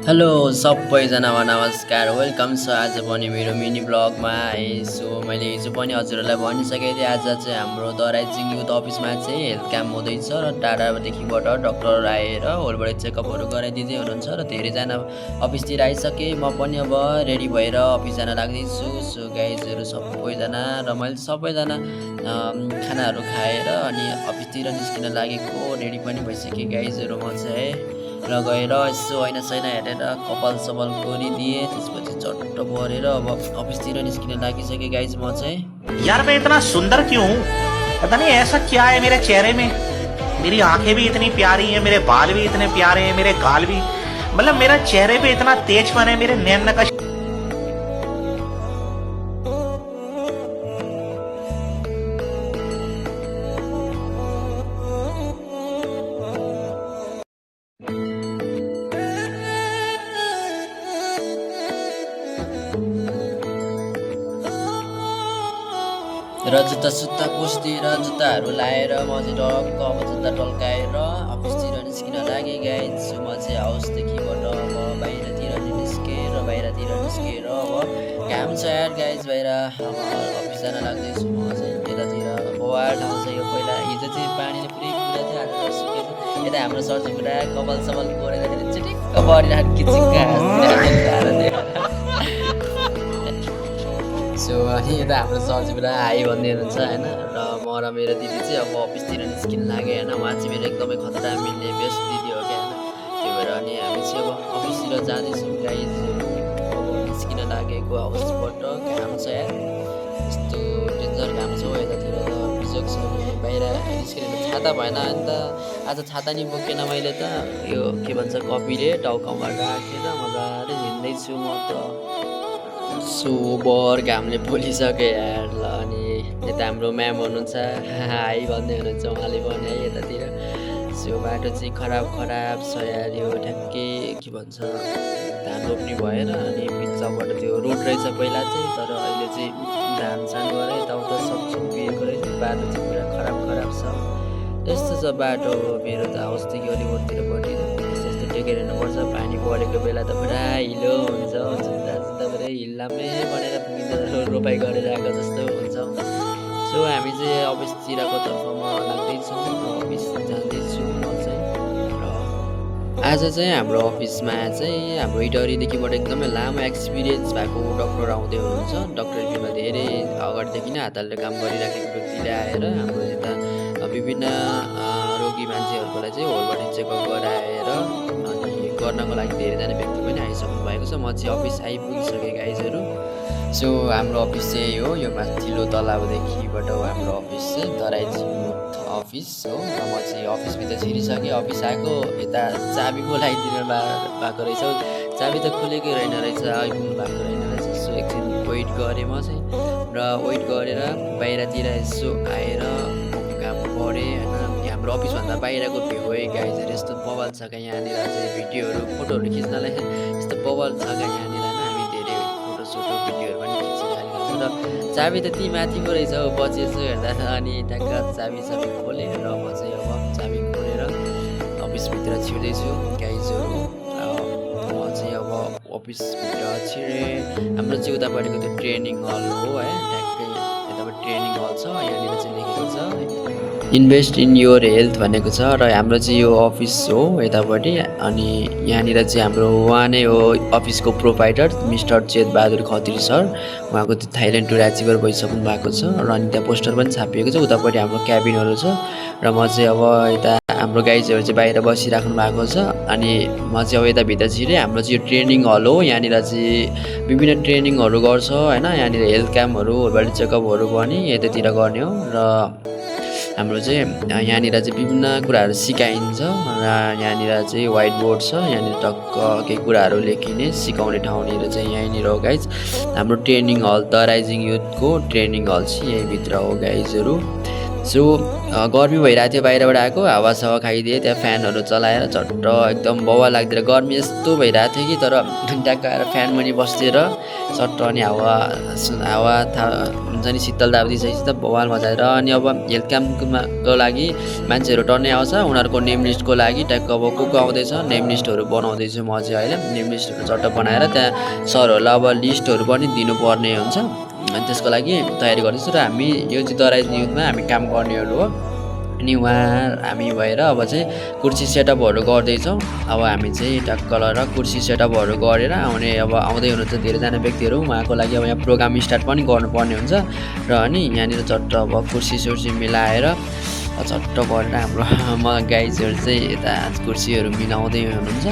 Hello सबैजनामा नमस्कार welcome छ आज पनि मेरो मिनी ब्लगमा है। सो मैले हिजो पनि हजुरहरूलाई भनिसकेको थिएँ आज चाहिँ हाम्रो दराइजिङ युथ अफिसमा चाहिँ हेल्थ क्याम्प हुँदैछ र टाढादेखिबाट डक्टर आएर होलबाट चेकअपहरू गराइदिँदै हुनुहुन्छ र धेरैजना अफिसतिर आइसके म पनि अब रेडी भएर अफिस जान लाग्दैछु। सो गाइजहरू सबैजना र मैले सबैजना खानाहरू खाएर अनि अफिसतिर निस्किन लागेको रेडी पनि भइसकेँ गाइजहरू। म चाहिँ र गएर यसो ऐना सैना हेरेर कपाल सपाल कोरिदिएँ त्यसपछि चट्ट परेर अब अफिसतिर निस्किन लागिसकेँ गाइज। म चाहिँ यार मैं इतना सुंदर क्यों हूँ? पता नहीं ऐसा क्या है मेरे चेहरे में। मेरी आंखें भी इतनी प्यारी हैं, मेरे बाल भी इतने प्यारे हैं, मेरे गाल भी, मतलब मेरा चेहरे पे इतना तेजपन है, मेरे नैन नक्श। र जुत्ता सुत्ता पुस्दिएर जुत्ताहरू लाएर म चाहिँ टक्क अब जुत्ता टल्काएर अफिसतिर निस्किन लागेँ गाइज। सो म चाहिँ हाउसदेखिबाट अब बाहिरतिर निस्केर अब घाम छ यार गाइज बाहिर अब अफिस जान लाग्दैछु। म चाहिँ यतातिर बवाल ठाउँ छ यो। पहिला हिजो चाहिँ पानीले पुरै कुरा थियो आज सुकेको यता हाम्रो सरजी पुरा कपाल सपाल कोरेर चिटिक्क परिरहेको किचिक्क हाँसिरहेको सो यता हाम्रो सरजी पुरा हाई भन्दै हुनुहुन्छ होइन। र म र मेरो दिदी चाहिँ अब अफिसतिर निस्किन लाग्यो होइन। उहाँ चाहिँ मेरो एकदमै खतरा मिल्ने बेस्ट दिदी हो क्या होइन। त्यही भएर अनि हामी चाहिँ अब अफिसतिर जाँदैछौँ गाइजहरू। अब निस्किन लागेको हाउसबाट घाम छ यार यस्तो डेन्जर घाम छ यतातिर त बिजोग छ नि बाहिर निस्किने छाता भएन नि त। आज छाता नि बोकेन मैले त यो के भन्छ कपीले टाउकामा राखेर मजाले हिँड्दैछु म त। सोबर घामले पोलिसक्यो यार। ल अनि यता हाम्रो म्याम हुनुहुन्छ हाई भन्दै हुनुहुन्छ उहाँले पनि है यतातिर। सो बाटो चाहिँ खराब छ यार यो ठ्याक्कै के भन्छ धान रोप्ने भएर अनि बिचबाट त्यो रोड रहेछ पहिला चाहिँ, तर अहिले चाहिँ धान सान गरेर यताउता सब चुपिएको रहेछ। बाटो चाहिँ पुरा खराब छ। यस्तो छ बाटो मेरो त हाउसदेखि अलिक ओरतिरपट्टि यस्तो टेकेर हिँड्नुपर्छ। पानी परेको बेला त पुरा हिलो हुन्छ जुत्ता पुरै हिल्लामै बनेर पुगिन्छ रोपाइ गरेर आएको जस्तो हुन्छ। सो हामी चाहिँ अफिसतिरको तर्फमा लाग्दैछौँ अफिस जाँदैछु म चाहिँ। र आज चाहिँ हाम्रो अफिसमा चाहिँ हाम्रो इटरीदेखिबाट एकदमै लामो एक्सपिरियन्स भएको डक्टर आउँदै हुनुहुन्छ। डक्टर बिमा धेरै अगाडिदेखि नै हात हालेर काम गरिराखेको व्यक्तिले आएर हाम्रो यता विभिन्न रोगी मान्छेहरूलाई चाहिँ होलबाट चेकअप गराएर अनि गर्नको लागि धेरैजना व्यक्ति पनि आइसक्नु भएको छ। म चाहिँ अफिस आइपुगिसकेँ गाइजहरू। सो हाम्रो अफिस चाहिँ हो यो माथिल्लो तलाबदेखिबाट हाम्रो अफिस चाहिँ दराइजिङ युथ अफिस हो। र म चाहिँ अफिसभित्र छिरिसकेँ। अफिस आएको यता चाबी बोलाइदिनु भएको रहेछ। चाबी त खुलेकै रहेन रहेछ आइपुग्नु भएको रहेन रहेछ। सो एकछिन वेट गरेँ म चाहिँ र वेट गरेर बाहिरतिर यसो आएर काम परेँ होइन। हाम्रो अफिसभन्दा बाहिरको भ्यू है गाइजहरू यस्तो बवाल छ क्या यहाँनिर चाहिँ भिडियोहरू फोटोहरू खिच्नलाई यस्तो बवाल छ क्या यहाँनिर होइन। हामी धेरै फोटोसोटो भिडियोहरू पनि खिचिरहेको छ। र चाबी त ती माथि पो रहेछ हौ बचेछु हेर्दा अनि ट्याक्क चाबी खोलेँ र म चाहिँ अब चाबी खोलेर अफिसभित्र छिर्दैछु गाइजहरू। म चाहिँ अब अफिसभित्र छिरेँ। हाम्रो चाहिँ उतापट्टिको त्यो ट्रेनिङ हल हो है ट्याक्कै यतापट्टि ट्रेनिङ हल छ। यहाँनिर चाहिँ लेखेको छ इन्भेस्ट इन योर हेल्थ भनेको छ। र हाम्रो चाहिँ यो अफिस हो यतापट्टि अनि यहाँनिर चाहिँ हाम्रो उहाँ नै हो अफिसको प्रोभाइडर मिस्टर चेत बहादुर खत्री सर। उहाँको त्यो थाइल्यान्ड टुर एचिभर भइसक्नु भएको छ र अनि त्यहाँ पोस्टर पनि छापिएको छ। उतापट्टि हाम्रो क्याबिनहरू छ र म चाहिँ अब यता हाम्रो गाइजहरू चाहिँ बाहिर बसिराख्नु भएको छ अनि म चाहिँ अब यताभित्र छिरेँ। हाम्रो चाहिँ यो ट्रेनिङ हल हो। यहाँनिर चाहिँ विभिन्न ट्रेनिङहरू गर्छ होइन। यहाँनिर हेल्थ क्याम्पहरू होलबाट चेकअपहरू पनि यतातिर गर्ने हो। र हाम्रो चाहिँ यहाँनिर चाहिँ विभिन्न कुराहरू सिकाइन्छ र यहाँनिर चाहिँ व्हाइट बोर्ड छ। यहाँनिर टक्क केही कुराहरू लेखिने सिकाउने ठाउँनिर चाहिँ यहीँनिर हो गाइज। हाम्रो ट्रेनिङ हल दराइजिङ युथको ट्रेनिङ हल चाहिँ यहीँभित्र हो गाइजहरू। सो गर्मी भइरहेको थियो, बाहिरबाट आएको हावासावा खाइदिएँ, त्यहाँ फ्यानहरू चलाएर झट्ट एकदम बवाल लाग्दैन। गर्मी यस्तो भइरहेको थियो कि तर ट्याक्क आएर फ्यान मुनि बसेर चट्ट अनि हावा हुन्छ नि शीतल दाबी दिइसकेपछि त बवाल मजा आएर। अनि अब हेल्थ क्याम्पको लागि मान्छेहरू टन्नै आउँछ, उनीहरूको नेम लिस्टको लागि ट्याक्क अब को आउँदैछ नेम लिस्टहरू बनाउँदैछु म चाहिँ अहिले। नेम लिस्टहरू झट्ट बनाएर त्यहाँ सरहरूलाई अब लिस्टहरू पनि दिनुपर्ने हुन्छ, अनि त्यसको लागि तयारी गर्दैछु। र हामी यो चाहिँ दराई युथमा हामी काम गर्नेहरू हो। अनि हामी भएर अब चाहिँ कुर्सी सेटअपहरू गर्दैछौँ। अब हामी चाहिँ टक्क लगाएर कुर्सी सेटअपहरू गरेर अब आउँदै हुनुहुन्छ धेरैजना व्यक्तिहरू, उहाँको लागि अब यहाँ प्रोग्राम स्टार्ट पनि गर्नुपर्ने हुन्छ। र अनि यहाँनिर झट्ट अब कुर्सी सुर्सी मिलाएर झट्ट गरेर हाम्रो गाइजहरू चाहिँ यता कुर्सीहरू मिलाउँदै हुनुहुन्छ।